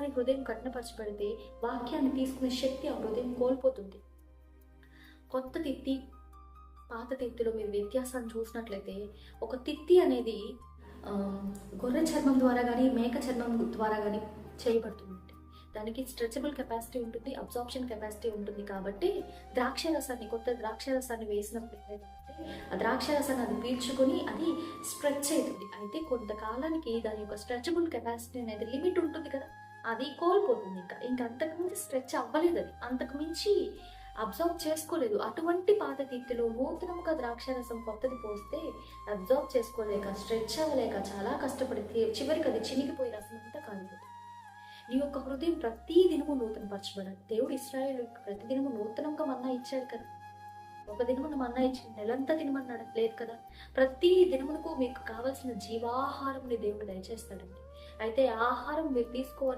వాక్యాన్ని హృదయం కఠినపరచబడితే వాక్యాన్ని తీసుకునే శక్తి ఆ హృదయం కోల్పోతుంది. కొత్త తిత్తి, పాత తిత్తిలో మీరు వ్యత్యాసాన్ని చూసినట్లయితే, ఒక తిత్తి అనేది గొర్రె చర్మం ద్వారా కానీ, మేక చర్మం ద్వారా కానీ చేయబడుతుంది. దానికి స్ట్రెచబుల్ కెపాసిటీ ఉంటుంది, అబ్జార్ప్షన్ కెపాసిటీ ఉంటుంది. కాబట్టి కొత్త ద్రాక్ష రసాన్ని వేసినప్పుడు ఏమైందంటే, ఆ ద్రాక్ష రసాన్ని అది పీల్చుకొని అది స్ట్రెచ్ అవుతుంది. అయితే కొంతకాలానికి దాని యొక్క స్ట్రెచబుల్ కెపాసిటీ అనేది లిమిట్ ఉంటుంది కదా, అది కోల్పోతుంది. ఇంకా అంతకుమించి స్ట్రెచ్ అవ్వలేదు, అది అంతకుమించి అబ్జర్వ్ చేసుకోలేదు. అటువంటి పాత తిత్తిలో నూతనముగా ద్రాక్షారసం కొత్తది పోస్తే అబ్జర్వ్ చేసుకోలేక, స్ట్రెచ్ అవ్వలేక చాలా కష్టపడితే చివరికి అది చినిగిపోయి రసం అంతా కాలిపోతుంది. నీ యొక్క హృదయం ప్రతి దినము నూతనపరచబడాలి. దేవుడు ఇశ్రాయేలు ప్రతి దినము నూతనంగా మన్నా ఇచ్చాడు కదా. ఒక దినమున మన్నా ఇచ్చి నెలంతా తినమన్నాడు లేదు కదా. ప్రతి దినమునకు మీకు కావాల్సిన జీవాహారం దేవుడు దయచేస్తాడండి. అయితే ఆహారం మీరు తీసుకోవాలని